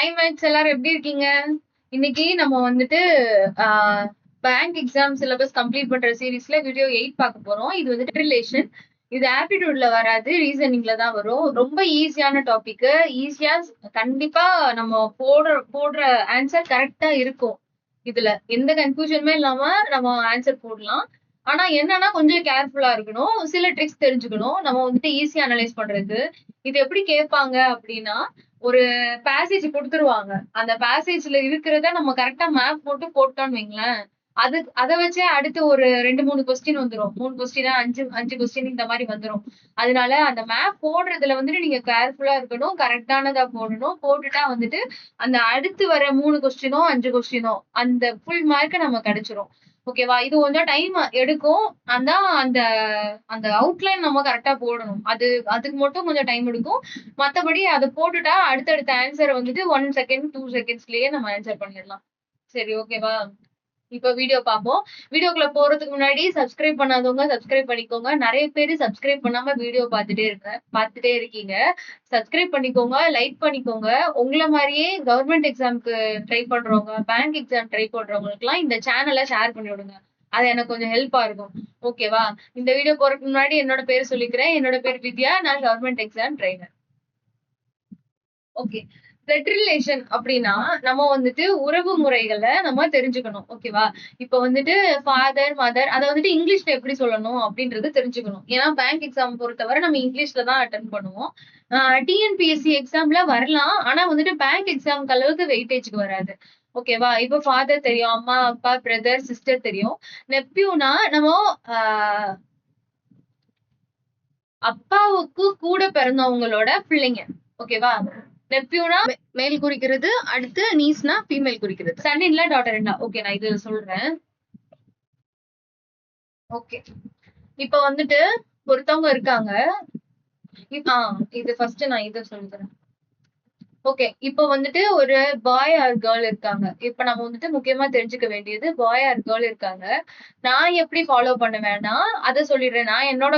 Hi mats, எல்லாரும் எப்படி இருக்கீங்க? இன்னைக்கு நம்ம வந்துட்டு பேங்க் எக்ஸாம் சிலபஸ் கம்ப்ளீட் பண்ற சீரீஸ்ல வீடியோ 8 பார்க்க போறோம். இது வந்துட்டு ரிலேஷன். இது ஆப்டிடியூட்ல வராது, ரீசனிங்ல தான் வரும். ரொம்ப ஈஸியான டாபிக். ஈஸியா கண்டிப்பா நம்ம போடுற ஆன்சர் கரெக்டா இருக்கும். இதுல எந்த கன்ஃபியூஷனுமே இல்லாம நம்ம ஆன்சர் போடலாம். ஆனா என்னன்னா கொஞ்சம் கேர்ஃபுல்லா இருக்கணும். சில ட்ரிக்ஸ் தெரிஞ்சுக்கணும். நம்ம வந்துட்டு ஈஸியா அனலைஸ் பண்றது. இது எப்படி கேட்பாங்க அப்படின்னா, ஒரு பேசேஜ் குடுத்துருவாங்க. அந்த பேசேஜ்ல இருக்கிறத நம்ம கரெக்ட்டா மேப் போட்டு போட்டோம்னு வைங்களேன், அத வச்சே அடுத்து ஒரு 2, 3 கொஸ்டின் வந்துரும். 3 கொஸ்டினா 5 கொஸ்டின் இந்த மாரி வந்துரும். அதனால அந்த மேப் போடுறதுல வந்துட்டு நீங்க கேர்ஃபுல்லா இருக்கணும். கரெக்ட்டானதா போடணும். போட்டுட்டா வந்துட்டு அந்த அடுத்து வர 3 கொஸ்டினோ, 5 கொஸ்டினோ அந்த ஃபுல் மார்க் நமக்கு கிடைச்சிரும். ஓகேவா? இது கொஞ்சம் டைம் எடுக்கும். ஆனா அந்த அந்த அவுட்லைன் நம்ம கரெக்ட்டா போடணும். அதுக்கு மட்டும் கொஞ்சம் டைம் எடுக்கும். மத்தபடி அத போட்டுட்டா அடுத்தடுத்த ஆன்சர வந்துட்டு 1 செகண்ட், 2 செகண்ட்ஸ்லயே நம்ம ஆன்சர் பண்ணிடலாம். சரி, ஓகேவா? இப்ப வீடியோ பார்ப்போம். வீடியோக்குள்ள போறதுக்கு முன்னாடி சப்ஸ்கிரைப் பண்ணாதவங்க சப்ஸ்கிரைப் பண்ணிக்கோங்க. நெறைய பேரு சப்ஸ்கிரைப் பண்ணாம வீடியோ பார்த்துட்டே இருக்கீங்க. சப்ஸ்கிரைப் பண்ணிக்கோங்க, லைக் பண்ணிக்கோங்க. உங்கள மாரியே கவர்மெண்ட் எக்ஸாம்க்கு ட்ரை பண்றவங்க, பேங்க் எக்ஸாம் ட்ரை பண்றவங்களுக்குலாம் இந்த சேனல ஷேர் பண்ணி விடுங்க. அது எனக்கு கொஞ்சம் ஹெல்ப்பா இருக்கும். ஓகேவா? இந்த வீடியோ போறதுக்கு முன்னாடி என்னோட பேர் சொல்லிக்கிறேன். என்னோட பேர் வித்யா. நான் government exam trainer. Okay. Blood relation அப்படின்னா நம்ம வந்துட்டு உறவு முறைகளை நம்ம தெரிஞ்சுக்கணும். ஓகேவா? இப்ப வந்துட்டு ஃபாதர், மதர் அத வந்துட்டு இங்கிலீஷ்ல எப்படி சொல்லணும் அப்படின்றது தெரிஞ்சுக்கணும். ஏன்னா பேங்க் எக்ஸாம் பொறுத்தவரை நம்ம இங்கிலீஷ்ல தான் அட்டென்ட் பண்ணுவோம். டிஎன்பிஎஸ்சி எக்ஸாம்ல வரலாம். ஆனா வந்துட்டு பேங்க் எக்ஸாம்க்கு அளவுக்கு வெயிட்டேஜ்க்கு வராது. ஓகேவா? இப்ப ஃபாதர் தெரியும், அம்மா, அப்பா, பிரதர், சிஸ்டர் தெரியும். நெப்யூனா நம்ம ஆஹ் அப்பாவுக்கு கூட பிறந்தவங்களோட பிள்ளைங்க. ஓகேவா? நெப்யூனா மேல் குறிக்கிறது, அடுத்து நீஸ்னா ஃபீமேல் குறிக்கிறது. Son in law, daughter in-law. Okay, நான் இது சொல்றேன். ஓகே, இப்ப வந்துட்டு ஒருத்தவங்க இருக்காங்க. இது ஃபர்ஸ்ட் நான் இத சொல்றேன். ஓகே, இப்போ வந்துட்டு ஒரு பாய் ஆர் கேர்ள் இருக்காங்க. இப்ப நம்ம வந்துட்டு முக்கியமா தெரிஞ்சுக்க வேண்டியது பாய் ஆர் கேர்ள் இருக்காங்க. நான் எப்படி ஃபாலோ பண்ணுவேன்னா, அத சொல்லிடுறேன். நான் என்னோட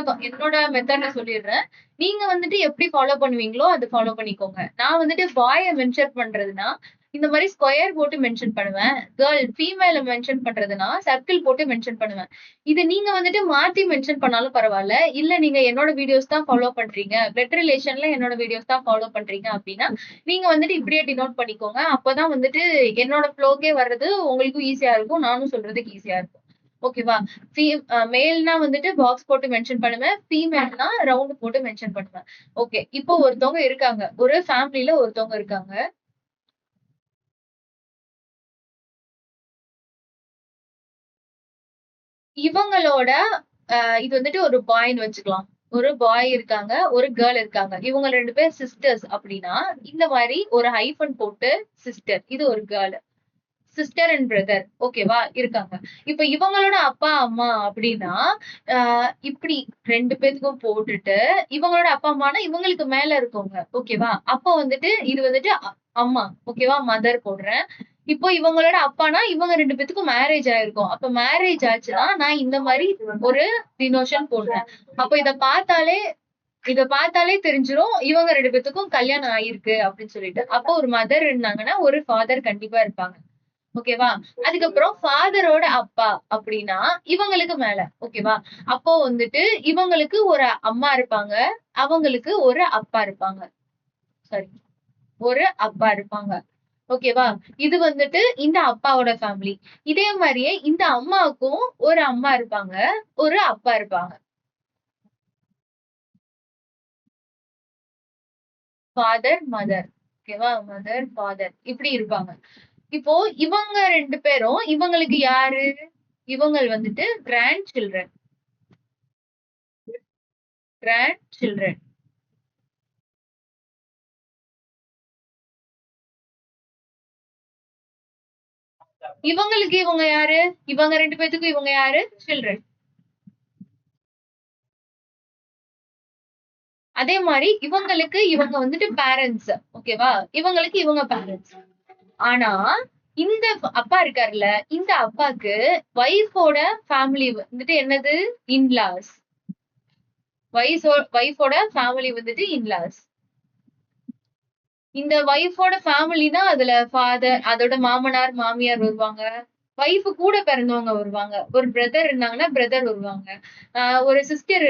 மெத்தட்ல சொல்லிடுறேன். நீங்க வந்துட்டு எப்படி ஃபாலோ பண்ணுவீங்களோ அது ஃபாலோ பண்ணிக்கோங்க. நான் வந்துட்டு பாய மென்ஷன் பண்றதுன்னா, இந்த மாரி ஸ்கொயர் போட்டு மென்ஷன் பண்ணுவேன். கேர்ள் ஃபீமேல மென்ஷன் பண்றதுன்னா, சர்க்கிள் போட்டு மென்ஷன் பண்ணுவேன். இது நீங்க வந்துட்டு மாத்தி மென்ஷன் பண்ணாலும் பரவால்ல. இல்ல நீங்க என்னோட வீடியோஸ் தான் ஃபாலோ பண்றீங்க. பிளட் ரிலேஷன்ல என்னோட வீடியோஸ் தான் ஃபாலோ பண்றீங்க அப்படின்னா, நீங்க வந்துட்டு இப்படியே டினோட் பண்ணிக்கோங்க. அப்பதான் வந்துட்டு என்னோட ஃப்ளோக்கே வர்றது உங்களுக்கும் ஈஸியா இருக்கும். நானும் சொல்றதுக்கு ஈஸியா இருக்கும். ஓகேவா? மேல்னா வந்துட்டு பாக்ஸ் போட்டு மென்ஷன் பண்ணுவேன். ஃபீமேல்னா ரவுண்ட் போட்டு மென்ஷன் பண்ணுவேன். ஓகே. இப்போ ஒருத்தவங்க இருக்காங்க. ஒரு ஃபேமிலில ஒருத்தவங்க இருக்காங்க. இவங்களோட இது வந்துட்டு ஒரு பாய்ன்னு வச்சுக்கலாம். ஒரு பாய் இருக்காங்க, ஒரு கேர்ள் இருக்காங்க. இவங்க 2 பேர் சிஸ்டர்ஸ் அப்படின்னா, இந்த மாரி ஒரு ஹைஃபன் போட்டு சிஸ்டர். இது ஒரு கேர்ள். சிஸ்டர் அண்ட் பிரதர் ஓகேவா இருக்காங்க. இப்ப இவங்களோட அப்பா அம்மா அப்படின்னா இப்படி 2 பேத்துக்கும் போட்டுட்டு இவங்களோட அப்பா அம்மானா இவங்களுக்கு மேல இருக்கவங்க. ஓகேவா? அப்போ வந்துட்டு இது வந்துட்டு அம்மா. ஓகேவா? மதர் போடுறேன். இப்போ இவங்களோட அப்பானா இவங்க 2 பேத்துக்கும் மேரேஜ் ஆயிருக்கும். அப்ப மேரேஜ் ஆச்சுன்னா நான் இந்த மாதிரி ஒரு டினோஷன் போடுறேன். அப்ப இத பார்த்தாலே தெரிஞ்சிரும் இவங்க 2 பேத்துக்கும் கல்யாணம் ஆயிருக்கு அப்படின்னு சொல்லிட்டு. அப்போ ஒரு மதர் இருந்தாங்கன்னா ஒரு ஃபாதர் கண்டிப்பா இருப்பாங்க. ஓகேவா? அதுக்கப்புறம் ஃபாதரோட அப்பா அப்படின்னா இவங்களுக்கு மேல. ஓகேவா? அப்போ வந்துட்டு இவங்களுக்கு ஒரு அம்மா இருப்பாங்க. அவங்களுக்கு ஒரு அப்பா இருப்பாங்க. சாரி, ஒரு அப்பா இருப்பாங்க. ஓகேவா? இது வந்துட்டு இந்த அப்பாவோட ஃபேமிலி. இதே மாதிரியே இந்த அம்மாவுக்கும் ஒரு அம்மா இருப்பாங்க. ஒரு அப்பா இருப்பாங்க. Father, mother. ஓகேவா? மதர், ஃபாதர் இப்படி இருப்பாங்க. இப்போ இவங்க 2 பேரும் இவங்களுக்கு யாரு? இவங்க வந்துட்டு கிராண்ட் சில்ட்ரன். Grand children. இவங்களுக்கு இவங்க யாரு? இவங்க 2 பேத்துக்கும் இவங்க யாரு? சில்ட்ரன். அதே மாரி இவங்களுக்கு இவங்க வந்துட்டு பேரண்ட்ஸ். ஓகேவா? இவங்களுக்கு இவங்க பேரண்ட்ஸ். ஆனா இந்த அப்பா இருக்காருல்ல, இந்த அப்பாக்கு வைஃபோட ஃபேமிலி வந்துட்டு என்னது? இன்லாஸ். வைஃபோட ஃபேமிலி வந்துட்டு இன்லாஸ். இந்த ஒய்ஃபோட ஃபேமிலினா அதுல ஃபாதர், அதோட மாமனார், மாமியார் வருவாங்க. ஒய்ஃப் கூட பிறந்தவங்க வருவாங்க. ஒரு பிரதர் இருந்தாங்கன்னா பிரதர் வருவாங்க. ஒரு சிஸ்டர்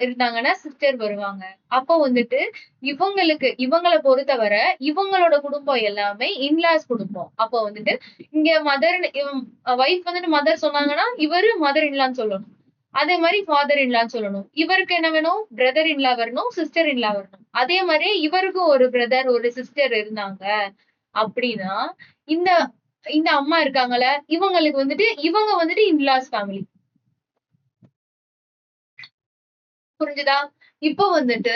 இருந்தாங்கன்னா சிஸ்டர் வருவாங்க. அப்போ வந்துட்டு இவங்கள பொறுத்தவரை இவங்களோட குடும்பம் எல்லாமே இன்லாஸ் குடும்பம். அப்போ வந்துட்டு இங்க ஒய்ஃப் வந்துட்டு மதர் சொன்னாங்கன்னா இவரு மதர் இன்லான்னு சொல்லணும். அதே மாதிரி ஃபாதர் இன்லான்னு சொல்லணும். இவருக்கு என்ன வேணும்? பிரதர் இன்லா வரணும், சிஸ்டர் இன்லா வரணும். அதே மாதிரி இவருக்கும் ஒரு பிரதர், ஒரு சிஸ்டர் இருந்தாங்க அப்படின்னா, இந்த இந்த அம்மா இருக்காங்கல்ல, இவங்க வந்துட்டு இன்லாஸ் ஃபேமிலி. புரிஞ்சுதா? இப்போ வந்துட்டு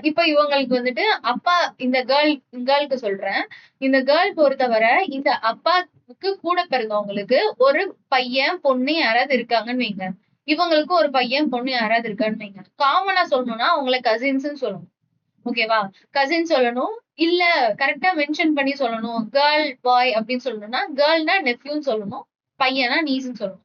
இப்ப இவங்களுக்கு வந்துட்டு அப்பா இந்த கேர்ள்க்கு சொல்றேன். இந்த கேர்ள் பொறுத்தவரை இந்த அப்பாவுக்கு கூட பிறந்தவங்களுக்கு ஒரு பையன், பொண்ணு யாராவது இருக்காங்கன்னு வைங்க. இவங்களுக்கு ஒரு பையன், பொண்ணு யாராவது இருக்கான்னு வைங்க. காமனா சொல்லணும்னா அவங்கள கசின்ஸ்ன்னு சொல்லணும். ஓகேவா? கசின் சொல்லணும். இல்ல கரெக்ட்டா மென்ஷன் பண்ணி சொல்லணும். கேர்ள், பாய் அப்படின்னு சொல்லணும்னா, கேர்ள்னா நெஃப்யூன்னு சொல்லணும். பையனா நீஸ்ன்னு சொல்லணும்.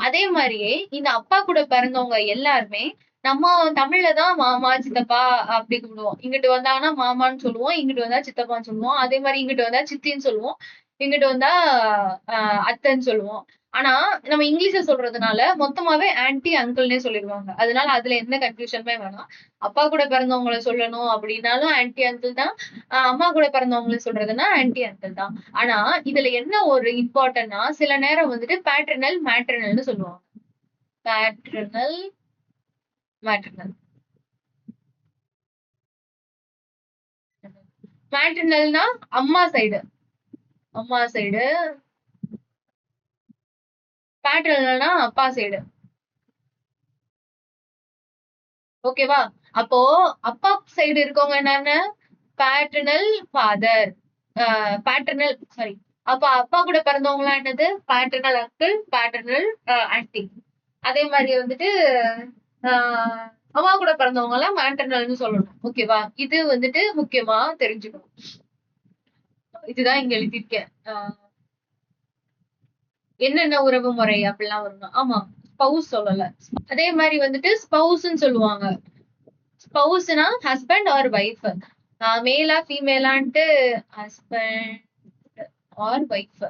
அதே மாதிரியே இந்த அப்பா கூட பிறந்தவங்க எல்லாருமே நம்ம தமிழ்ல தான் மாமா, சித்தப்பா அப்படி கூப்பிடுவோம். இங்கிட்டு வந்தாங்கன்னா மாமான்னு சொல்லுவோம். இங்கிட்டு வந்தா சித்தப்பான்னு சொல்லுவோம். அதே மாதிரி இங்கிட்டு வந்தா சித்தின்னு சொல்லுவோம். இங்கிட்டு வந்தா அத்தைன்னு சொல்லுவோம். ஆனா நம்ம இங்கிலீஷ்ல சொல்றதுனால மொத்தமாவே ஆன்டி, அங்கிள்னே சொல்லிடுவாங்க. அதனால அதுல எந்த கன்ஃபியூஷனுமே வேணாம். அப்பா கூட பிறந்தவங்கள சொல்லணும் அப்படின்னாலும் ஆன்டி, அங்கிள் தான். அம்மா கூட பிறந்தவங்கள சொல்றதுன்னா ஆன்டி, அங்கிள் தான். ஆனா இதுல என்ன ஒரு இம்பார்ட்டன்ட்னா சில நேரம் வந்துட்டு பேட்ரனல், மேட்ரனல்னு சொல்லுவாங்க. பேட்ரனல், மேட்ரனல். மேட்ரனல்னா அம்மா சைடு, அம்மா சைடு. பேட்ரனல்னா அப்பா சைடு. ஓகேவா? அப்போ அப்பா சைடு இருக்கவங்க என்னன்னு பேட்டர்னல் ஃபாதர், பேட்டர்னல் சாரி. அப்ப அப்பா கூட பிறந்தவங்க எல்லாம் என்னது? Paternal uncle, paternal anti. அதே மாதிரி வந்துட்டு ஆஹ் அம்மா கூட பிறந்தவங்க எல்லாம் மேட்டர்னல்னு சொல்லணும். ஓகேவா? இது வந்துட்டு முக்கியமா தெரிஞ்சுக்கணும். இதுதான் இங்க எழுதியிருக்கேன். என்னென்ன உறவு முறை அப்படிலாம் வரணும். ஆமா, ஸ்பௌஸ் சொல்லல. அதே மாதிரி வந்துட்டு ஸ்பௌஸ்ன்னு சொல்லுவாங்க. ஸ்பௌஸ்னா husband or wife. Mela ஃபீமேலான்ட்டு husband or wife.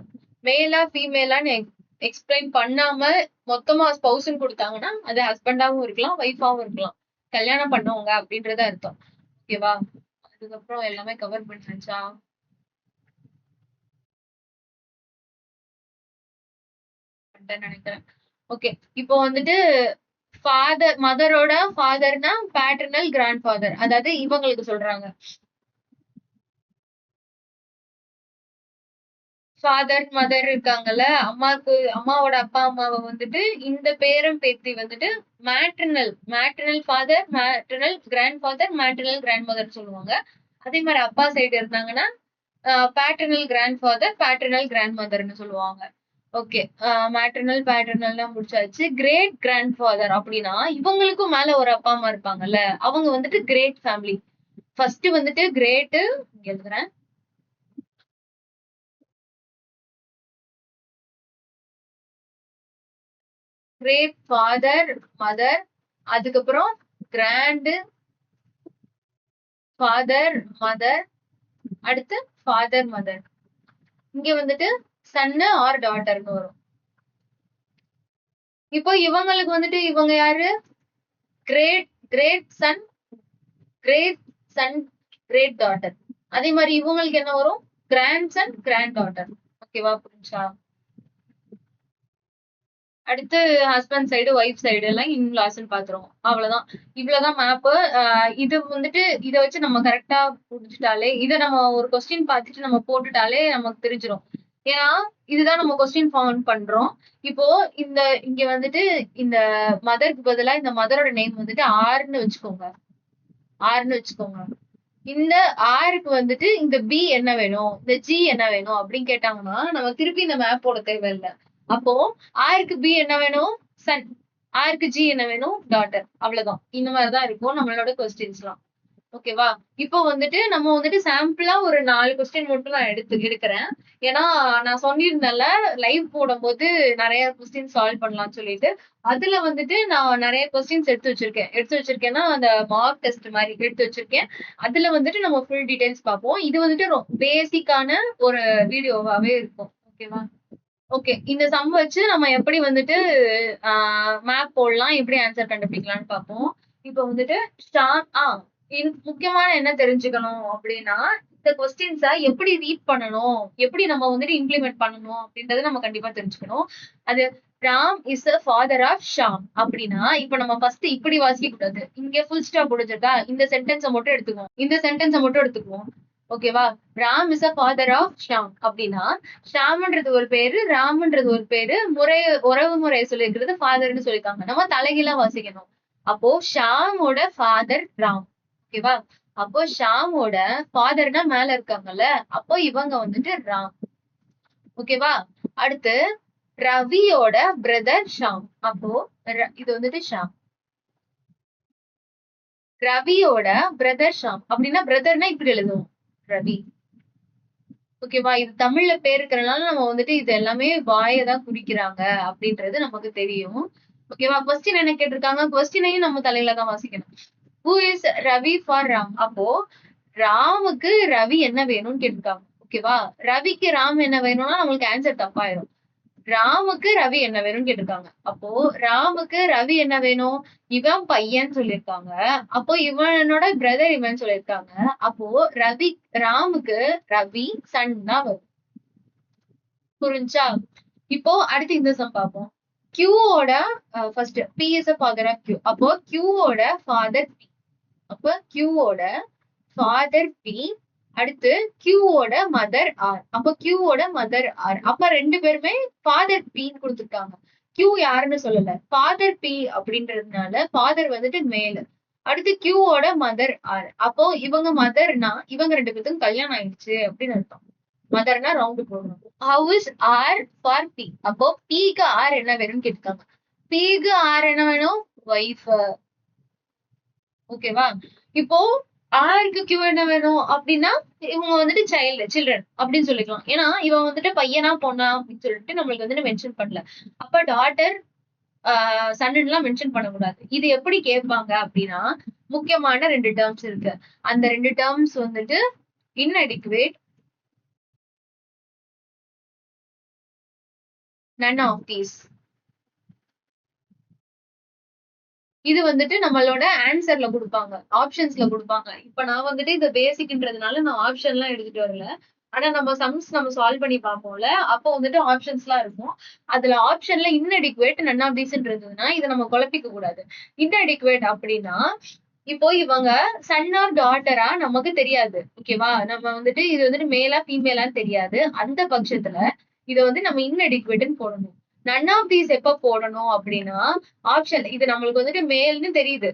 Mela ஃபீமேலான்னு explain பண்ணாம மொத்தமா ஸ்பௌஸ்ன்னு கொடுத்தாங்கன்னா அது ஹஸ்பண்டாவும் இருக்கலாம், ஒய்ஃபாவும் இருக்கலாம். கல்யாணம் பண்ணவங்க அப்படின்றத அர்த்தம். ஓகேவா? அதுக்கப்புறம் எல்லாமே கவர் பண்ணியாச்சா? நினைக்கிறேன். ஓகே. இப்போ வந்துட்டு மதரோட ஃபாதர்னா பேட்டர்னல் கிராண்ட் ஃபாதர். அதாவது இவங்களுக்கு சொல்றாங்க. ஃபாதர், மதர் இருக்காங்கல்ல, அம்மாவோட அப்பா அம்மாவை வந்துட்டு இந்த பேரன் பேத்தி வந்துட்டு maternal father, maternal grand father, maternal grand mother சொல்லுவாங்க. அதே மாதிரி அப்பா சைடு இருந்தாங்கன்னா paternal grand father, paternal grand மதர்னு சொல்லுவாங்க. ஓகே. பேட்டர்னல் முடிச்சாச்சு. கிரேட் கிராண்ட் ஃபாதர் அப்படின்னா இவங்களுக்கும் மேல ஒரு அப்பா அம்மா இருப்பாங்கல்ல, அவங்க வந்துட்டு கிரேட் ஃபேமிலி. ஃபர்ஸ்ட் வந்துட்டு கிரேட் எழுதுறேன். கிரேட் ஃபாதர், மதர், அதுக்கப்புறம் கிராண்ட் ஃபாதர், மதர், அடுத்து ஃபாதர், மதர். இங்க வந்துட்டு சன்னு ஆர் டாட்டர்னு வரும். இப்போ இவங்களுக்கு வந்துட்டு இவங்க யாரு? Great great son, great son, great daughter. அதே மாதிரி இவங்களுக்கு என்ன வரும்? Grandson, granddaughter. ஓகேவா? புரிஞ்சா? அடுத்து ஹஸ்பண்ட் சைடு, ஒய்ஃப் சைடு எல்லாம் இன்லாஸ்ன்னு பாத்துருவோம். அவ்வளவுதான். இவ்வளவுதான் மேப். இது வந்துட்டு இதை வச்சு நம்ம கரெக்டா புடிச்சிட்டாலே, இதை நம்ம ஒரு கொஸ்டின் பார்த்துட்டு நம்ம போட்டுட்டாலே நமக்கு தெரிஞ்சிடும். ஏன்னா இதுதான் நம்ம கொஸ்டின் ஃபார்ம் பண்றோம். இப்போ இங்க வந்துட்டு இந்த மதருக்கு பதிலா இந்த மதரோட நேம் வந்துட்டு ஆர்ன்னு வச்சுக்கோங்க. ஆர்ன்னு வச்சுக்கோங்க. இந்த ஆருக்கு வந்துட்டு இந்த பி என்ன வேணும், இந்த ஜி என்ன வேணும் அப்படின்னு கேட்டாங்கன்னா நம்ம திருப்பி இந்த மேப் போட தேவையில்லை. அப்போ ஆருக்கு பி என்ன வேணும்? சன். ஆருக்கு ஜி என்ன வேணும்? டாட்டர். அவ்வளவுதான். இந்த மாதிரிதான் இருக்கும் நம்மளோட கொஸ்டின்ஸ் எல்லாம். ஓகேவா? இப்போ வந்துட்டு நம்ம வந்துட்டு சாம்பிளா ஒரு 4 கொஸ்டின் மட்டும் நான் எடுக்கிறேன். ஏன்னா நான் சொல்லியிருந்தேன்ல லைவ் போடும்போது நெறைய கொஸ்டின் சால்வ் பண்ணலாம்னு சொல்லிட்டு. அதுல வந்துட்டு நான் நெறைய கொஸ்டின்ஸ் எடுத்து வச்சிருக்கேன். எடுத்து வச்சிருக்கேன்னா அந்த மார்க் டெஸ்ட் மாரி எடுத்து வச்சிருக்கேன். அதுல வந்துட்டு நம்ம ஃபுல் டீடைல்ஸ் பார்ப்போம். இது வந்துட்டு பேசிக்கான ஒரு வீடியோவாவே இருக்கும். ஓகேவா? ஓகே. இந்த சம் வச்சு நம்ம எப்படி வந்துட்டு மேப் போடலாம், எப்படி ஆன்சர் கண்டுபிடிக்கலாம்னு பார்ப்போம். இப்போ வந்துட்டு முக்கியமான என்ன தெரிஞ்சுக்கணும் அப்படின்னா, இந்த கொஸ்டின்ஸ எப்படி ரீட் பண்ணணும், எப்படி நம்ம வந்துட்டு இம்ப்ளிமெண்ட் பண்ணணும் அப்படின்றத நம்ம கண்டிப்பா தெரிஞ்சுக்கணும். அது Ram is a father of Shyam அப்படின்னா, இப்ப நம்ம ஃபர்ஸ்ட் இப்படி வாசிக்க கூடாது. இங்க ஃபுல் ஸ்டாப் முடிஞ்சிருக்கா? இந்த சென்டென்ஸ மட்டும் எடுத்துக்குவோம். இந்த சென்டென்ஸ மட்டும் எடுத்துக்குவோம். ஓகேவா? Ram is a father of Shyam அப்படின்னா, ஷாம்ன்றது ஒரு பேரு, ராம்ன்றது ஒரு பேரு, உறவு முறையை சொல்லியிருக்கிறது ஃபாதர்ன்னு சொல்லியிருக்காங்க. நம்ம தலைகீழா வாசிக்கணும். அப்போ ஷாமோட ஃபாதர் ராம். ஓகேவா? அப்போ ஷாமோட ஃபாதர்னா மேல இருக்காங்கல்ல, அப்போ இவங்க வந்துட்டு ராம். ஓகேவா? அடுத்து ரவியோட பிரதர் ஷாம். அப்போ இது வந்துட்டு ஷாம். ரவியோட பிரதர் ஷாம் அப்படின்னா பிரதர்னா இப்படி எழுதுவோம், ரவி. ஓகேவா? இது தமிழ்ல பேர் இருக்கிறனால நம்ம வந்துட்டு இது எல்லாமே வாயதான் குறிக்கிறாங்க அப்படின்றது நமக்கு தெரியும். ஓகேவா? கொஸ்டின் என்ன கேட்டிருக்காங்க? கொஸ்டினையும் நம்ம தலையில தான் வாசிக்கணும். Who is Ravi for Ram? அப்போ ராமுக்கு ரவி என்ன வேணும்னு கேட்டிருக்காங்க. ஓகேவா? ரவிக்கு ராம் என்ன வேணும்னா நம்மளுக்கு ஆன்சர் தப்பாயிரும். ராமுக்கு ரவி என்ன வேணும்னு கேட்டிருக்காங்க. அப்போ ராமுக்கு ரவி என்ன வேணும்? இவன் பையன் சொல்லியிருக்காங்க. அப்போ இவனோட பிரதர் இவன் சொல்லியிருக்காங்க. அப்போ ராமுக்கு ரவி சன் தான் வரும். புரிஞ்சா? இப்போ அடுத்து இந்த சம் பார்ப்போம். கியூவோட first P is a father of Q. அப்போ கியூவோட ஃபாதர் பி. அப்ப கியூவோட ஃபாதர் பி. அடுத்து கியூவோட மதர் ஆர். அப்ப கியூவோட மதர் ஆர். அப்ப ரெண்டு பேருமே ஃபாதர் பின்னு கொடுத்துருக்காங்க. கியூ யாருன்னு சொல்லல, ஃபாதர் பி அப்படின்றதுனால ஃபாதர் வந்துட்டு மேல. அடுத்து கியூவோட மதர் ஆர். அப்போ இவங்க மதர்னா இவங்க ரெண்டு பேருக்கும் கல்யாணம் ஆயிடுச்சு அப்படின்னு அர்த்தம். மதர்னா ரவுண்டு போடணும். How is R for B. அப்போ பிக்கு ஆர் என்ன வேணும்னு கேட்காங்க. பிக்கு ஆர் என்ன வேணும்? ஒய்ஃப். ஓகேவா? இப்போ ஆருக்கு கியூ என்ன வேணும் அப்படின்னா இவங்க வந்துட்டு சில்ட்ரன் அப்படின்னு சொல்லிக்கலாம். ஏன்னா இவன் வந்துட்டு பையனா பொண்ணா அப்படின்னு சொல்லிட்டு நம்மளுக்கு வந்துட்டு மென்ஷன் பண்ணல. அப்ப டாட்டர் சன் எல்லாம் மென்ஷன் பண்ணக்கூடாது. இது எப்படி கேட்பாங்க அப்படின்னா முக்கியமான 2 டேர்ம்ஸ் இருக்கு. அந்த 2 டேர்ம்ஸ் வந்துட்டு inadequate, none of these. இது வந்துட்டு நம்மளோட ஆன்சர்ல கொடுப்பாங்க, ஆப்ஷன்ஸ்ல கொடுப்பாங்க. இப்ப நான் வந்துட்டு இந்த பேசிக்ன்றதுனால நான் ஆப்ஷன் எல்லாம் எடுத்துட்டு வரல. ஆனா நம்ம சம்ஸ் நம்ம சால்வ் பண்ணி பார்ப்போம்ல, அப்போ வந்துட்டு ஆப்ஷன்ஸ் எல்லாம் இருக்கும். அதுல ஆப்ஷன்ல inadequate, none of theseன்றதுன்னா இதை நம்ம குழப்பிக்க கூடாது. inadequate அப்படின்னா இப்போ இவங்க சன் ஆர் டாட்டரா நமக்கு தெரியாது. ஓகேவா? நம்ம வந்துட்டு இது வந்துட்டு மேலா ஃபீமேலான்னு தெரியாது. அந்த பட்சத்துல இதை வந்து நம்ம inadequateன்னு போடணும். நன் ஆஃப் தீஸ் எப்ப போடணும் அப்படின்னா ஆப்ஷன் இது நம்மளுக்கு வந்துட்டு மேல்னு தெரியுது.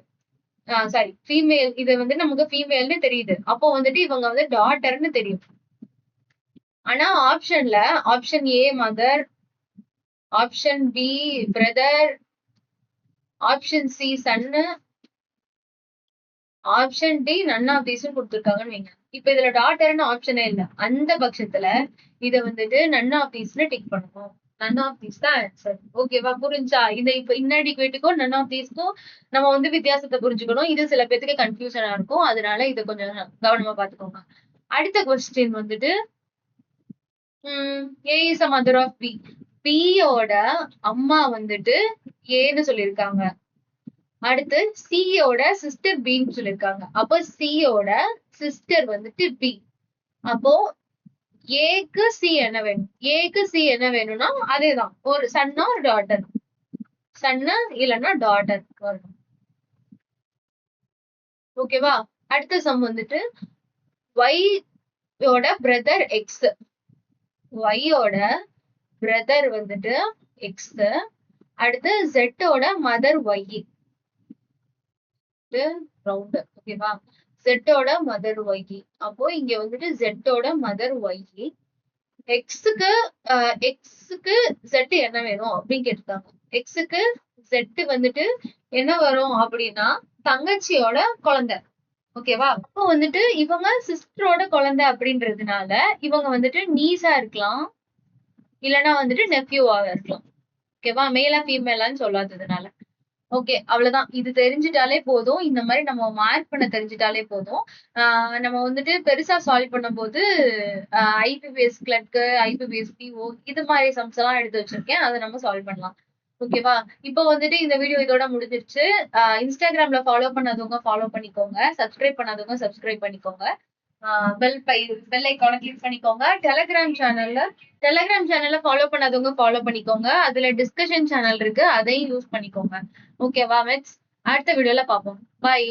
சாரி ஃபீமேல், இது வந்து நமக்கு ஃபீமேல்னு தெரியுது. அப்போ வந்துட்டு இவங்க வந்து டாட்டர்னு தெரியும். ஆனா ஆப்ஷன்ல option A mother, option B brother, option C சன்னு, option D none of these கொடுத்துருக்காங்கன்னு வைங்க. இப்ப இதுல டாட்டர்னு ஆப்ஷனே இல்ல. அந்த பட்சத்துல இத வந்துட்டு நன் ஆஃப் தீஸ்னு டிக் பண்ணணும். நன் ஆஃப் தீஸ் தான் ஆன்சர். ஓகேவா? புரிஞ்சா? இந்த இப்ப inadequateக்கும் நன் ஆஃப் தீஸ்க்கும் நம்ம வந்து வித்தியாசத்தை புரிஞ்சுக்கணும். இது சில பேருக்கு கன்ஃபியூஷனா இருக்கும். அதனால இதை கொஞ்சம் கவனமா பாத்துக்கோங்க. அடுத்த கொஸ்டின் வந்துட்டு A is a mother of B. பியோட அம்மா வந்துட்டு ஏன்னு சொல்லியிருக்காங்க. அடுத்து சியோட சிஸ்டர் பின்னு சொல்லியிருக்காங்க. அப்போ சியோட சிஸ்டர் வந்துட்டு பி. அப்போ ஏக்கு சி என்ன வேணும்? ஏக்கு சி என்ன வேணும்னா அதேதான், ஒரு சன்னா ஒரு டாட்டர். சன்னா இல்லைன்னா டாட்டர் வரணும். ஓகேவா? அடுத்த சம் வந்துட்டு ஒய்யோட பிரதர் எக்ஸ். ஒய்யோட பிரதர் வந்துட்டு எக்ஸ். அடுத்து ஜெட்டோட மதர் ஒய். ரவுண்ட். ஓகேவா? ஜெட்டோட மதர் ஒய். அப்போ இங்க வந்துட்டு ஜெட்டோட மதர் ஒய். எக்ஸுக்கு ஜெட் என்ன வேணும் அப்படின்னு கேட்டிருக்காங்க. எக்ஸுக்கு ஜெட் வந்துட்டு என்ன வரும் அப்படின்னா தங்கச்சியோட குழந்தை. ஓகேவா? அப்போ வந்துட்டு இவங்க சிஸ்டரோட குழந்தை அப்படின்றதுனால இவங்க வந்துட்டு நீஸா இருக்கலாம். இல்லன்னா வந்துட்டு நெஃப்யூவா இருக்கலாம். ஓகேவா? மேலா, ஃபீமேலான்னு சொல்லாததுனால. ஓகே. அவ்வளவுதான். இது தெரிஞ்சுட்டாலே போதும். இந்த மாரி நம்ம மார்க் பண்ண தெரிஞ்சுட்டாலே போதும். ஆ நம்ம வந்துட்டு பெருசா சால்வ் பண்ணும்போது ஐபிபிஎஸ் கிளர்க்கு, ஐபிபிஎஸ் பிஓ இது மாரி சம்ஸ் எல்லாம் எடுத்து வச்சிருக்கேன். அத நம்ம சால்வ் பண்ணலாம். ஓகேவா? இப்போ வந்துட்டு இந்த வீடியோ இதோட முடிஞ்சிருச்சு. இன்ஸ்டாகிராம்ல ஃபாலோ பண்ணாதவங்க ஃபாலோ பண்ணிக்கோங்க. சப்ஸ்கிரைப் பண்ணாதவங்க சப்ஸ்கிரைப் பண்ணிக்கோங்க. பெல் ஐகான கிளிக் பண்ணிக்கோங்க. டெலகிராம் சேனல்ல ஃபாலோ பண்ணாதவங்க ஃபாலோ பண்ணிக்கோங்க. அதுல டிஸ்கஷன் சேனல் இருக்கு. அதையும் யூஸ் பண்ணிக்கோங்க. ஓகேவா? அடுத்த வீடியோல பார்ப்போம். பாய்.